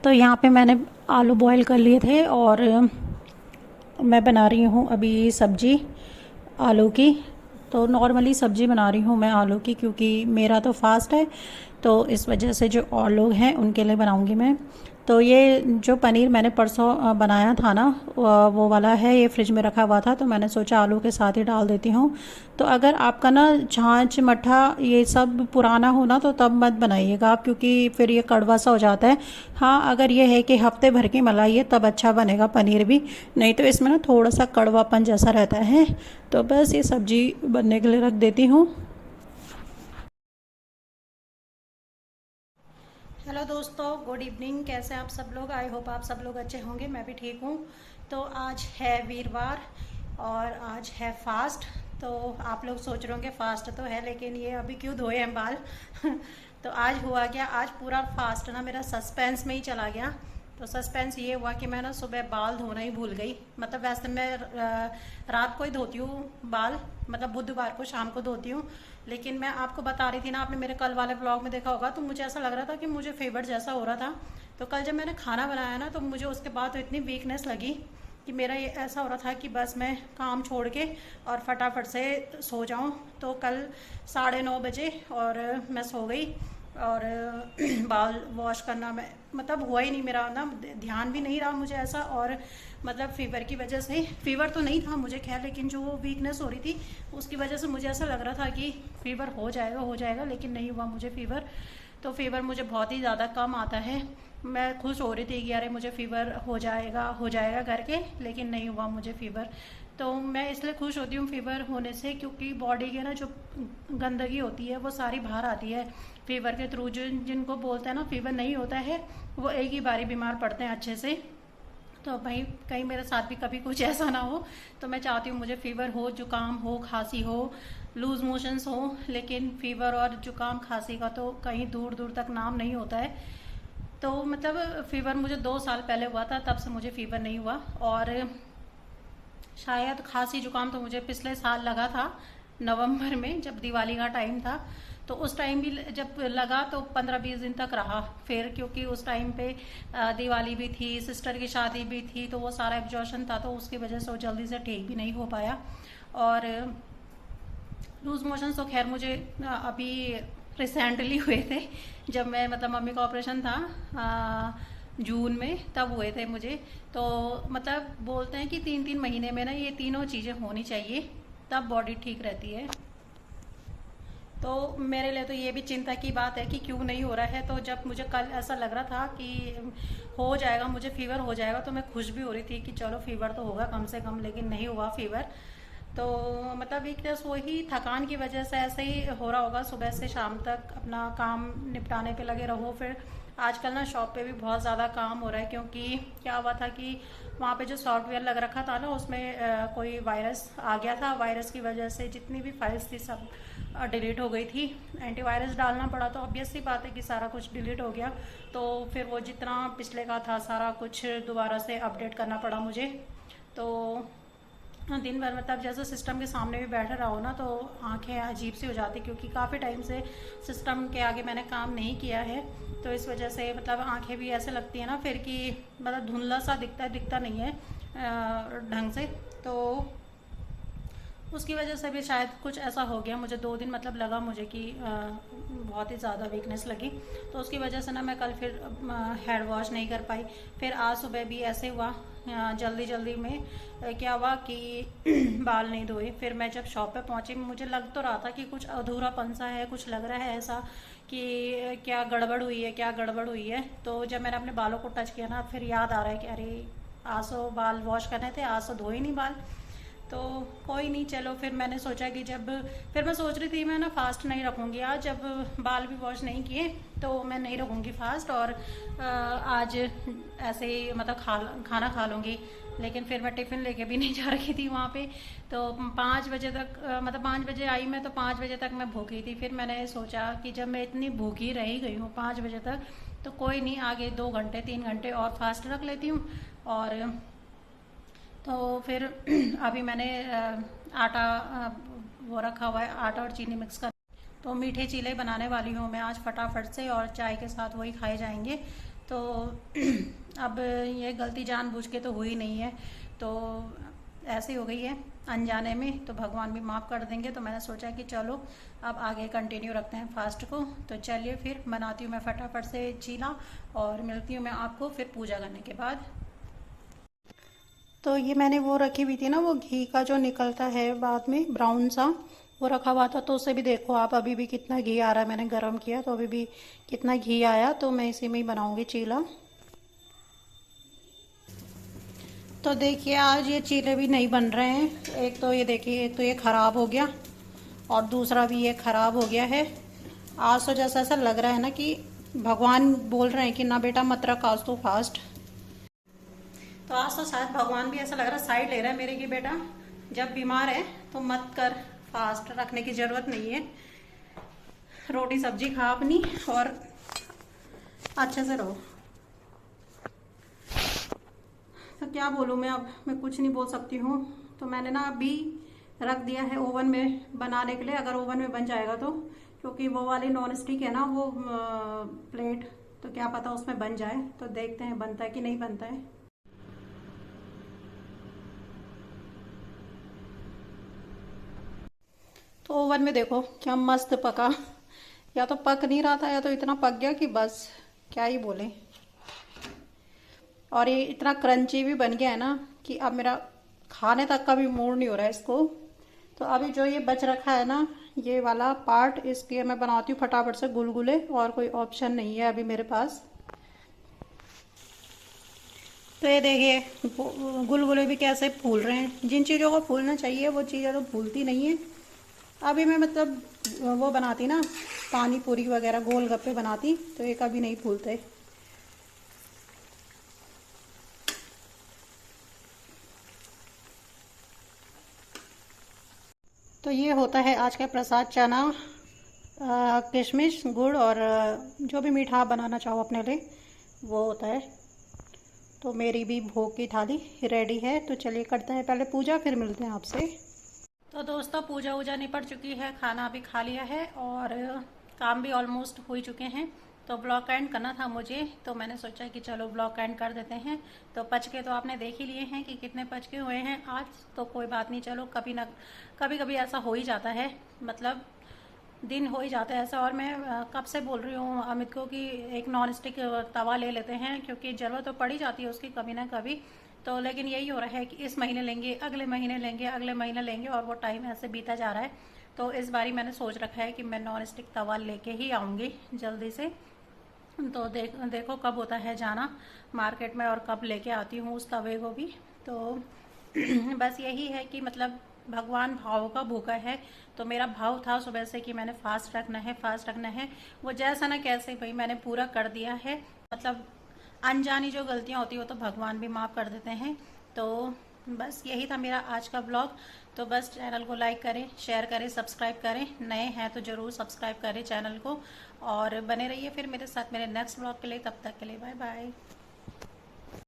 तो यहाँ पे मैंने आलू बॉईल कर लिए थे और मैं बना रही हूँ अभी सब्जी आलू की। तो नॉर्मली सब्जी बना रही हूँ मैं आलू की, क्योंकि मेरा तो फास्ट है, तो इस वजह से जो और लोग हैं उनके लिए बनाऊँगी मैं। तो ये जो पनीर मैंने परसों बनाया था ना, वो वाला है, ये फ्रिज में रखा हुआ था, तो मैंने सोचा आलू के साथ ही डाल देती हूँ। तो अगर आपका ना छाछ मट्ठा ये सब पुराना हो ना, तो तब मत बनाइएगा आप, क्योंकि फिर ये कड़वा सा हो जाता है। हाँ, अगर ये है कि हफ्ते भर की मलाई है तब अच्छा बनेगा पनीर भी, नहीं तो इसमें ना थोड़ा सा कड़वापन जैसा रहता है। तो बस ये सब्जी बनने के लिए रख देती हूँ। हेलो दोस्तों, गुड इवनिंग। कैसे आप सब लोग? आई होप आप सब लोग अच्छे होंगे, मैं भी ठीक हूँ। तो आज है वीरवार और आज है फास्ट। तो आप लोग सोच रहे होंगे फास्ट तो है, लेकिन ये अभी क्यों धोए हैं बाल? तो आज हुआ क्या, आज पूरा फास्ट ना मेरा सस्पेंस में ही चला गया। तो सस्पेंस ये हुआ कि मैं ना सुबह बाल धोना ही भूल गई। मतलब वैसे मैं रात को ही धोती हूँ बाल, मतलब बुधवार को शाम को धोती हूँ। लेकिन मैं आपको बता रही थी ना, आपने मेरे कल वाले ब्लॉग में देखा होगा, तो मुझे ऐसा लग रहा था कि मुझे फीवर जैसा हो रहा था। तो कल जब मैंने खाना बनाया ना, तो मुझे उसके बाद तो इतनी वीकनेस लगी कि मेरा ये ऐसा हो रहा था कि बस मैं काम छोड़ के और फटाफट से सो जाऊं। तो कल 9:30 बजे और मैं सो गई। और बाल वॉश करना मैं मतलब हुआ ही नहीं मेरा ना, ध्यान भी नहीं रहा मुझे ऐसा। और मतलब फ़ीवर की वजह से, फ़ीवर तो नहीं था मुझे खैर, लेकिन जो वो वीकनेस हो रही थी उसकी वजह से मुझे ऐसा लग रहा था कि फ़ीवर हो जाएगा, लेकिन नहीं हुआ मुझे फ़ीवर। तो फ़ीवर मुझे बहुत ही ज़्यादा कम आता है। मैं खुश हो रही थी कि अरे मुझे फ़ीवर हो जाएगा करके, लेकिन नहीं हुआ मुझे फ़ीवर। तो मैं इसलिए खुश होती हूँ फ़ीवर होने से, क्योंकि बॉडी के ना जो गंदगी होती है वो सारी बाहर आती है फ़ीवर के थ्रू। जिनको बोलते हैं ना फ़ीवर नहीं होता है, वो एक ही बारी बीमार पड़ते हैं अच्छे से। तो भाई कहीं मेरे साथ भी कभी कुछ ऐसा ना हो। तो मैं चाहती हूँ मुझे फ़ीवर हो, जुकाम हो, खांसी हो, लूज़ मोशंस हो, लेकिन फ़ीवर और जुकाम खांसी का तो कहीं दूर दूर तक नाम नहीं होता है। तो मतलब फ़ीवर मुझे 2 साल पहले हुआ था, तब से मुझे फ़ीवर नहीं हुआ। और शायद खांसी जुकाम तो मुझे पिछले साल लगा था नवंबर में, जब दिवाली का टाइम था। तो उस टाइम भी जब लगा तो 15-20 दिन तक रहा फिर, क्योंकि उस टाइम पे दिवाली भी थी, सिस्टर की शादी भी थी, तो वो सारा एग्जॉशन था, तो उसकी वजह से वो जल्दी से ठीक भी नहीं हो पाया। और लूज मोशन तो खैर मुझे अभी रिसेंटली हुए थे, जब मैं मतलब मम्मी का ऑपरेशन था जून में, तब हुए थे मुझे। तो मतलब बोलते हैं कि 3-3 महीने में ना ये तीनों चीज़ें होनी चाहिए, तब बॉडी ठीक रहती है। तो मेरे लिए तो ये भी चिंता की बात है कि क्यों नहीं हो रहा है। तो जब मुझे कल ऐसा लग रहा था कि हो जाएगा, मुझे फ़ीवर हो जाएगा, तो मैं खुश भी हो रही थी कि चलो फ़ीवर तो होगा कम से कम, लेकिन नहीं हुआ फ़ीवर। तो मतलब वीकनेस वही थकान की वजह से ऐसे ही हो रहा होगा, सुबह से शाम तक अपना काम निपटाने पे लगे रहो। फिर आजकल ना शॉप पे भी बहुत ज़्यादा काम हो रहा है, क्योंकि क्या हुआ था कि वहाँ पे जो सॉफ्टवेयर लग रखा था ना, उसमें कोई वायरस आ गया था। वायरस की वजह से जितनी भी फाइल्स थी सब डिलीट हो गई थी। एंटीवायरस डालना पड़ा, तो ऑब्वियस सी बात है कि सारा कुछ डिलीट हो गया। तो फिर वो जितना पिछले का था सारा कुछ दोबारा से अपडेट करना पड़ा मुझे। तो दिन भर मतलब जैसे सिस्टम के सामने भी बैठे रहो ना, तो आंखें अजीब सी हो जाती, क्योंकि काफ़ी टाइम से सिस्टम के आगे मैंने काम नहीं किया है। तो इस वजह से मतलब आंखें भी ऐसे लगती है ना फिर कि मतलब धुंधला सा दिखता नहीं है ढंग से। तो उसकी वजह से भी शायद कुछ ऐसा हो गया। मुझे 2 दिन मतलब लगा मुझे कि बहुत ही ज़्यादा वीकनेस लगी। तो उसकी वजह से ना मैं कल फिर हेड वॉश नहीं कर पाई। फिर आज सुबह भी ऐसे हुआ, जल्दी जल्दी में क्या हुआ कि बाल नहीं धोए। फिर मैं जब शॉप पे पहुंची, मुझे लग तो रहा था कि कुछ अधूरापन सा है, कुछ लग रहा है ऐसा कि क्या गड़बड़ हुई है, क्या गड़बड़ हुई है। तो जब मैंने अपने बालों को टच किया ना, फिर याद आ रहा है कि अरे आज तो बाल वॉश करने थे, आज तो धोए नहीं बाल। तो कोई नहीं, चलो फिर मैंने सोचा कि जब फिर मैं सोच रही थी मैं ना फास्ट नहीं रखूँगी आज, जब बाल भी वॉश नहीं किए तो मैं नहीं रखूँगी फास्ट, और आज ऐसे ही मतलब खाना खा लूँगी। लेकिन फिर मैं टिफ़िन लेके भी नहीं जा रही थी वहाँ पे। तो 5 बजे तक मतलब 5 बजे आई मैं, तो 5 बजे तक मैं भूखी थी। फिर मैंने सोचा कि जब मैं इतनी भूखी रही गई हूँ 5 बजे तक, तो कोई नहीं, आगे 2 घंटे 3 घंटे और फास्ट रख लेती हूँ। और तो फिर अभी मैंने आटा वो रखा हुआ है, आटा और चीनी मिक्स कर। तो मीठे चीले बनाने वाली हूँ मैं आज फटाफट से, और चाय के साथ वही खाए जाएंगे। तो अब ये गलती जानबूझ के तो हुई नहीं है, तो ऐसे हो गई है अनजाने में, तो भगवान भी माफ़ कर देंगे। तो मैंने सोचा कि चलो अब आगे कंटिन्यू रखते हैं फास्ट को। तो चलिए फिर बनाती हूँ मैं फटाफट से चीला, और मिलती हूँ मैं आपको फिर पूजा करने के बाद। तो ये मैंने वो रखी हुई थी ना, वो घी का जो निकलता है बाद में ब्राउन सा, वो रखा हुआ था। तो उससे भी देखो आप, अभी भी कितना घी आ रहा है। मैंने गरम किया तो अभी भी कितना घी आया। तो मैं इसी में ही बनाऊंगी चीला। तो देखिए आज ये चीले भी नहीं बन रहे हैं। एक तो ये देखिए, एक तो ये ख़राब हो गया और दूसरा भी ये ख़राब हो गया है। आज तो जैसा ऐसा लग रहा है ना कि भगवान बोल रहे हैं कि ना बेटा मत रख आज तो फास्ट। तो आज तो शायद भगवान भी ऐसा लग रहा है साइड ले रहा है मेरे, की बेटा जब बीमार है तो मत कर, फास्ट रखने की ज़रूरत नहीं है, रोटी सब्जी खा अपनी और अच्छे से रहो। तो क्या बोलूँ मैं, अब मैं कुछ नहीं बोल सकती हूँ। तो मैंने ना अभी रख दिया है ओवन में बनाने के लिए, अगर ओवन में बन जाएगा तो, क्योंकि वो वाली नॉन स्टिक है ना वो प्लेट, तो क्या पता उसमें बन जाए। तो देखते हैं बनता है कि नहीं बनता है। तो ओवन में देखो क्या मस्त पका, या तो पक नहीं रहा था या तो इतना पक गया कि बस क्या ही बोले। और ये इतना क्रंची भी बन गया है ना कि अब मेरा खाने तक का भी मूड नहीं हो रहा है इसको। तो अभी जो ये बच रखा है ना ये वाला पार्ट, इसके मैं बनाती हूँ फटाफट से गुलगुले, और कोई ऑप्शन नहीं है अभी मेरे पास। तो ये देखिए गुलगुले भी कैसे फूल रहे हैं। जिन चीज़ों को फूलना चाहिए वो चीज़ें तो फूलती नहीं है। अभी मैं मतलब वो बनाती ना पानी पूरी वगैरह, गोलगप्पे बनाती, तो ये कभी नहीं फूलते। तो ये होता है आज का प्रसाद, चना किशमिश गुड़ और जो भी मीठा आप बनाना चाहो अपने लिए वो होता है। तो मेरी भी भोग की थाली रेडी है। तो चलिए करते हैं पहले पूजा, फिर मिलते हैं आपसे। तो दोस्तों पूजा वूजा निपट चुकी है, खाना भी खा लिया है और काम भी ऑलमोस्ट हो ही चुके हैं। तो ब्लॉग एंड करना था मुझे, तो मैंने सोचा कि चलो ब्लॉग एंड कर देते हैं। तो पचके तो आपने देख ही लिए हैं कि कितने पचके हुए हैं आज। तो कोई बात नहीं, चलो कभी ना कभी कभी ऐसा हो ही जाता है, मतलब दिन हो ही जाता है ऐसा। और मैं कब से बोल रही हूँ अमित को कि एक नॉन स्टिक तवा ले लेते हैं, क्योंकि ज़रूरत तो पड़ ही जाती है उसकी कभी ना कभी। तो लेकिन यही हो रहा है कि इस महीने लेंगे, अगले महीने लेंगे, अगले महीने लेंगे, और वो टाइम ऐसे बीता जा रहा है। तो इस बारी मैंने सोच रखा है कि मैं नॉन स्टिक तवा लेके ही आऊँगी जल्दी से। तो देखो कब होता है जाना मार्केट में और कब लेके आती हूँ उस तवे को भी। तो बस यही है कि मतलब भगवान भाव का भूखा है। तो मेरा भाव था सुबह से कि मैंने फास्ट रखना है, फास्ट रखना है। वो जैसा ना कैसे भाई मैंने पूरा कर दिया है। मतलब अनजानी जो गलतियाँ होती हैं वो तो भगवान भी माफ़ कर देते हैं। तो बस यही था मेरा आज का ब्लॉग। तो बस चैनल को लाइक करें, शेयर करें, सब्सक्राइब करें। नए हैं तो ज़रूर सब्सक्राइब करें चैनल को, और बने रहिए फिर मेरे साथ मेरे नेक्स्ट ब्लॉग के लिए। तब तक के लिए बाय बाय।